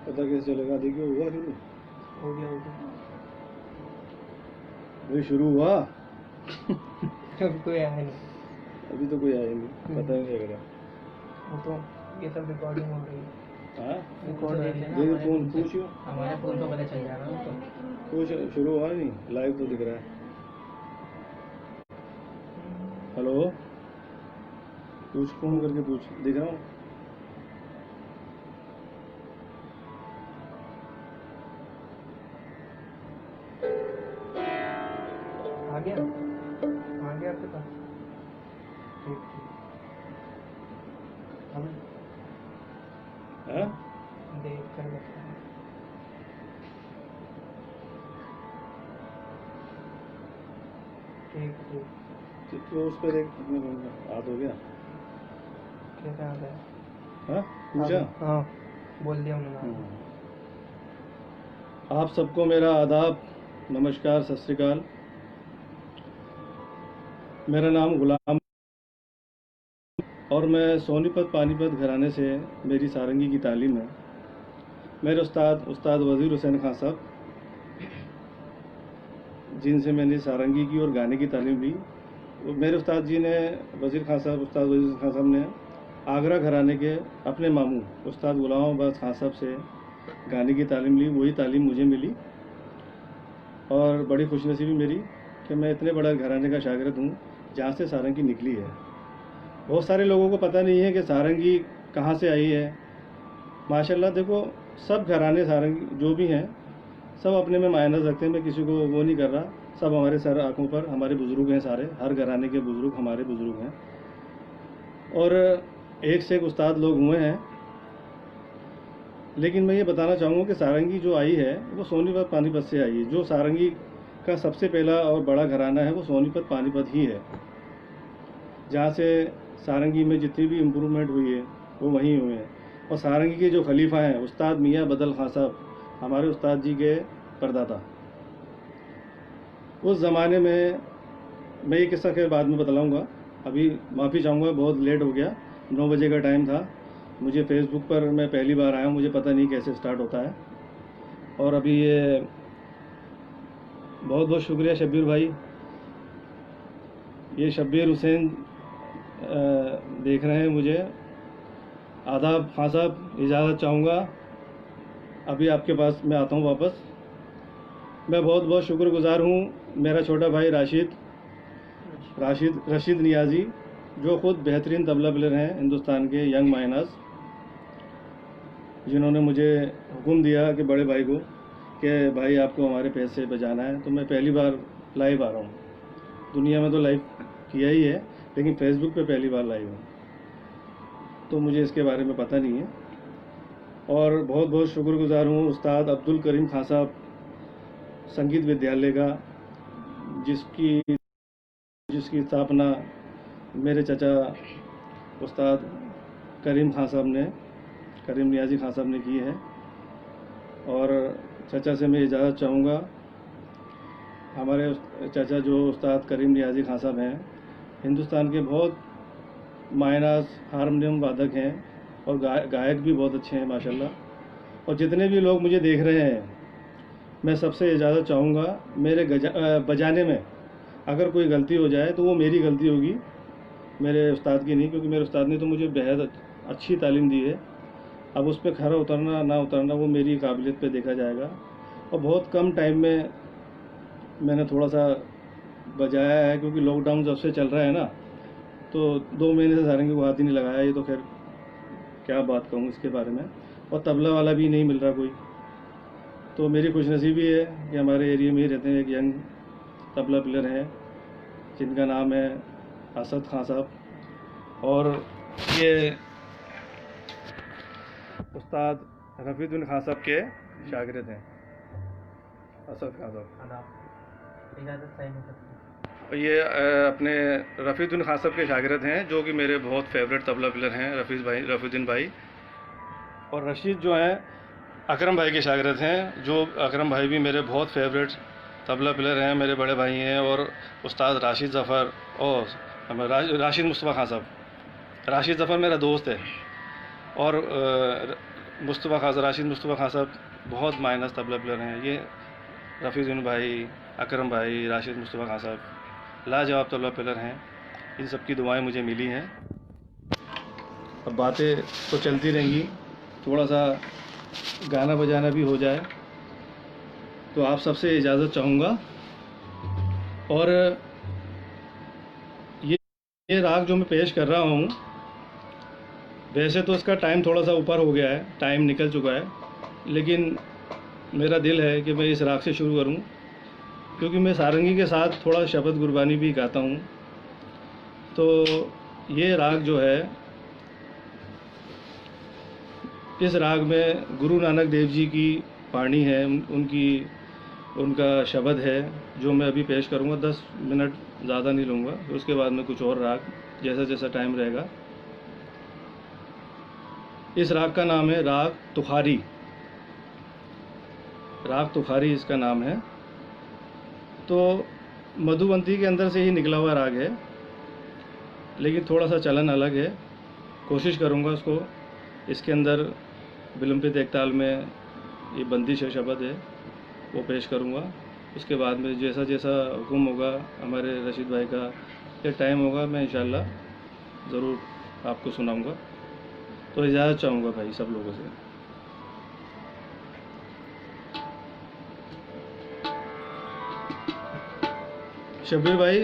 पता कैसे चलेगा? देखिए हुआ शुरू। हो गया हो गया। भाई शुरू हुआ। अभी कोई आया नहीं। अभी तो कोई आया नहीं, पता नहीं लग रहा। वो तो ये सब रिकॉर्डिंग हो रही है। हाँ रिकॉर्ड हो रही है ना देखिए हमारे फोन फोन से। पूछियो। हमारे फोन पे पता चल जाएगा ना तो। कुछ शुरू हुआ नहीं, लाइव तो दिख रहा है। हेलो, पूछ, फोन करके पूछ, दिख रहा हूँ। आ गया आपके पास। ठीक ठीक। हम हाँ देख कर बताएं। ठीक ठीक। तो उस पर देख, अपने फोन का हाथ हो गया। कैसा आ गया? हाँ पूछा। हाँ बोल दिया उन्होंने। आप सबको मेरा आदाब, नमस्कार, सत श्री अकाल। मेरा नाम गुलाम और मैं सोनीपत पानीपत घराने से मेरी सारंगी की तालीम है। मेरे उस्ताद वज़ीर हुसैन खान साहब, जिनसे मैंने सारंगी की और गाने की तालीम ली। मेरे उस्ताद जी ने, वज़ीर खान साहब, उस्ताद वज़ीर खान साहब ने आगरा घराने के अपने मामू उस्ताद गुलाम अब्बास खान साहब से गाने की तालीम ली। वही तालीम मुझे मिली और बड़ी खुशनसीबी मेरी कि मैं इतने बड़ा घराने का शागिर्द हूँ जहाँ से सारंगी निकली है। बहुत सारे लोगों को पता नहीं है कि सारंगी कहाँ से आई है। माशाल्लाह देखो, सब घराने सारंगी जो भी हैं सब अपने में मायना रखते हैं। मैं किसी को वो नहीं कर रहा, सब हमारे सर आँखों पर हमारे बुज़ुर्ग हैं। सारे हर घराने के बुज़ुर्ग हमारे बुज़ुर्ग हैं और एक से एक उस्ताद लोग हुए हैं। लेकिन मैं ये बताना चाहूँगा कि सारंगी जो आई है वो सोनीपत पानीपत से आई है। जो सारंगी का सबसे पहला और बड़ा घराना है वो सोनीपत पानीपत ही है, जहाँ से सारंगी में जितनी भी इम्प्रूवमेंट हुई है वो वहीं हुए हैं। और सारंगी के जो खलीफा हैं उस्ताद मियाँ बदल खां साहब, हमारे उस्ताद जी के परदादा। उस ज़माने में, मैं ये किस्सा के बाद में बतलाऊँगा, अभी माफ़ी चाहूँगा, बहुत लेट हो गया, 9 बजे का टाइम था। मुझे फेसबुक पर मैं पहली बार आया हूँ, मुझे पता नहीं कैसे स्टार्ट होता है। और अभी ये बहुत बहुत शुक्रिया शब्बीर भाई, ये शब्बीर हुसैन देख रहे हैं मुझे। आदाब खान साहब, इजाज़त चाहूँगा, अभी आपके पास मैं आता हूँ वापस। मैं बहुत बहुत शुक्रगुज़ार हूँ मेरा छोटा भाई रशीद नियाज़ी, जो ख़ुद बेहतरीन तबला प्लेयर हैं हिंदुस्तान के, यंग माइनर्स, जिन्होंने मुझे हुक्म दिया कि बड़े भाई को कि भाई आपको हमारे पैसे बजाना है। तो मैं पहली बार लाइव आ रहा हूँ। दुनिया में तो लाइव किया ही है, लेकिन फेसबुक पे पहली बार लाइव हूँ, तो मुझे इसके बारे में पता नहीं है। और बहुत बहुत शुक्रगुज़ार हूँ उस्ताद अब्दुल करीम खान साहब संगीत विद्यालय का, जिसकी स्थापना मेरे चचा उस्ताद करीम नियाज़ी खान साहब ने की है। और चचा से मैं इजाज़त चाहूँगा, हमारे चचा जो उस्ताद करीम नियाज़ी खान साहब हैं, हिंदुस्तान के बहुत मायनास हारमोनियम वादक हैं और गायक भी बहुत अच्छे हैं माशाल्लाह। और जितने भी लोग मुझे देख रहे हैं, मैं सबसे इजाज़त चाहूँगा, मेरे बजाने में अगर कोई गलती हो जाए तो वो मेरी गलती होगी, मेरे उस्ताद की नहीं, क्योंकि मेरे उस्ताद ने तो मुझे बेहद अच्छी तालीम दी है। अब उस पर खरा उतरना ना उतरना वो मेरी काबिलियत पे देखा जाएगा। और बहुत कम टाइम में मैंने थोड़ा सा बजाया है, क्योंकि लॉकडाउन जब से चल रहा है ना, तो 2 महीने से सारंगी को हाथ ही नहीं लगाया। ये तो खैर क्या बात कहूँ इसके बारे में। और तबला वाला भी नहीं मिल रहा कोई, तो मेरी खुशनसीबी है कि हमारे एरिया में ही रहते हैं एक यंग तबला प्लेयर हैं जिनका नाम है असद खान साहब, और ये उस्ताद रफ़ीदुल खान साहब के शागिर्द हैं, असद खान साहब। ये अपने रफ़ीदुल खान साहब के शागिर्द हैं, जो कि मेरे बहुत फेवरेट तबला प्लेयर हैं, रफ़ीदुद्दीन भाई। और रशीद जो हैं अकरम भाई के शागिर्द हैं, जो अकरम भाई भी मेरे बहुत फेवरेट तबला प्लेयर हैं, मेरे बड़े भाई हैं। और उस्ताद राशिद ज़फ़र और राशिद मुस्तफ़ा खान साहब, राशिद ज़फ़र मेरा दोस्त है। और मुस्तफ़ा खान, राशिद मुस्तफ़ा खान साहब बहुत माइनस तबला प्लेयर हैं। ये रफ़ीजुन भाई, अकरम भाई, राशिद मुस्तफ़ा खान साहब लाजवाब तबला प्लेयर हैं। इन सब की दुआएं मुझे मिली हैं। अब बातें तो चलती रहेंगी, थोड़ा सा गाना बजाना भी हो जाए, तो आप सबसे इजाज़त चाहूँगा। और ये राग जो मैं पेश कर रहा हूँ, वैसे तो इसका टाइम थोड़ा सा ऊपर हो गया है, टाइम निकल चुका है, लेकिन मेरा दिल है कि मैं इस राग से शुरू करूं, क्योंकि मैं सारंगी के साथ थोड़ा शबद गुरबानी भी गाता हूं। तो ये राग जो है, इस राग में गुरु नानक देव जी की वाणी है, उनका शबद है, जो मैं अभी पेश करूंगा। 10 मिनट ज़्यादा नहीं लूँगा, उसके बाद में कुछ और राग जैसा जैसा टाइम रहेगा। इस राग का नाम है राग तुखारी। राग तुखारी इसका नाम है। तो मधुबंती के अंदर से ही निकला हुआ राग है, लेकिन थोड़ा सा चलन अलग है। कोशिश करूँगा उसको, इसके अंदर विलंबित एक ताल में ये बंदिश शब्द है वो पेश करूँगा। उसके बाद में जैसा जैसा हुक्म होगा हमारे रशीद भाई का, या टाइम होगा, मैं इंशाल्लाह ज़रूर आपको सुनाऊँगा। तो इजाज़त चाहूँगा भाई सब लोगों से। शब्बीर भाई,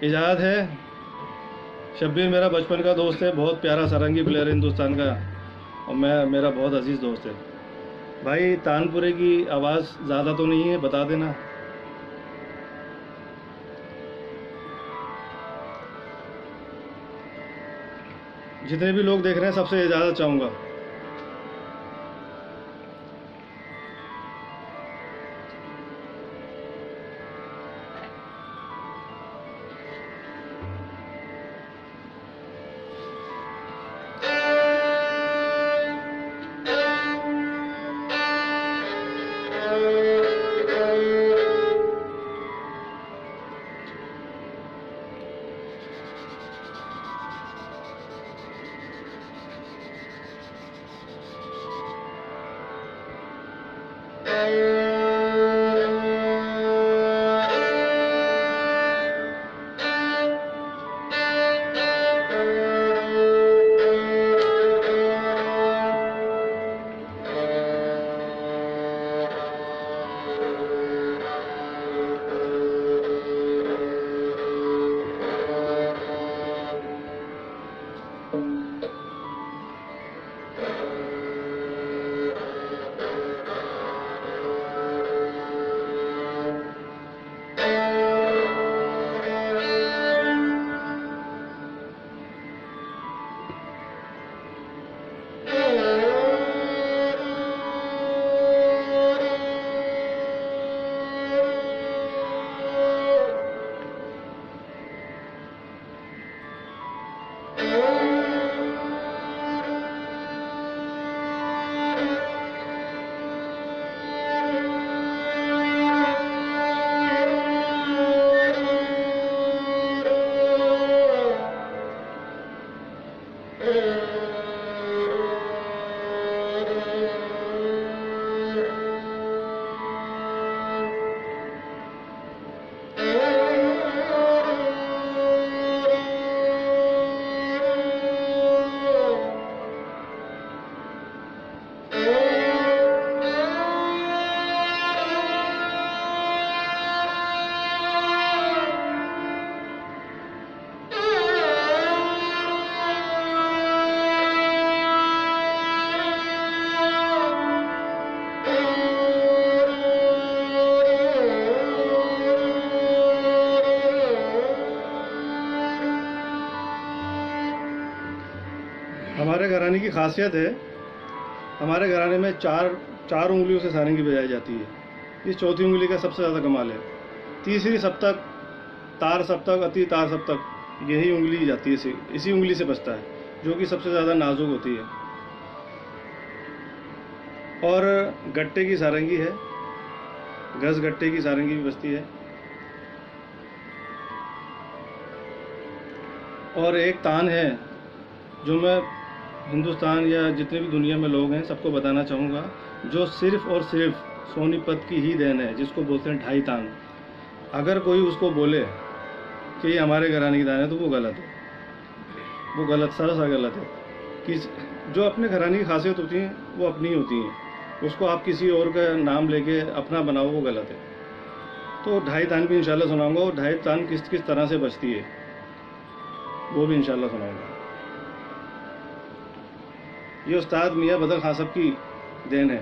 इजाज़त है। शब्बीर मेरा बचपन का दोस्त है, बहुत प्यारा सारंगी प्लेयर है हिंदुस्तान का, और मेरा बहुत अजीज़ दोस्त है। भाई तानपुरे की आवाज़ ज़्यादा तो नहीं है, बता देना। जितने भी लोग देख रहे हैं सबसे इजाज़त चाहूँगा। हमारे घराने की खासियत है, हमारे घराने में चार उंगलियों से सारंगी बजाई जाती है। इस चौथी उंगली का सबसे ज़्यादा कमाल है। तीसरी सप्तक, तार सप्तक, अति तार सप्तक, यही उंगली जाती है, इसी उंगली से बजता है, जो कि सबसे ज़्यादा नाजुक होती है। और गट्टे की सारंगी है, गज गट्टे की सारंगी भी बजती है। और एक तान है जो मैं हिंदुस्तान या जितने भी दुनिया में लोग हैं सबको बताना चाहूँगा, जो सिर्फ़ और सिर्फ सोनीपत की ही देन है, जिसको बोलते हैं ढाई तान, अगर कोई उसको बोले कि ये हमारे घराने की दान है तो वो गलत है, वो गलत, सरासर गलत है। कि जो अपने घराने की खासियत होती हैं वो अपनी ही होती हैं, उसको आप किसी और का नाम लेके अपना बनाओ, वो गलत है। तो ढाई तान भी इंशाल्लाह सुनाऊंगा, और ढाई तान किस किस तरह से बचती है वो भी इंशाल्लाह सुनाऊंगा। ये उस्ताद मियाँ बदर खां साहब की देन है।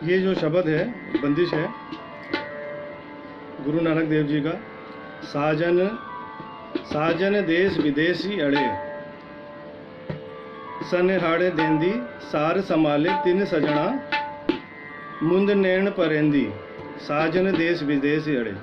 ये जो शब्द है, बंदिश है गुरु नानक देव जी का। साजन साजन देश विदेशी अड़े, सनहाड़े देंदी सार संभाले तिन सजना, मुंद नैण परेंदी साजन देश विदेशी अड़े।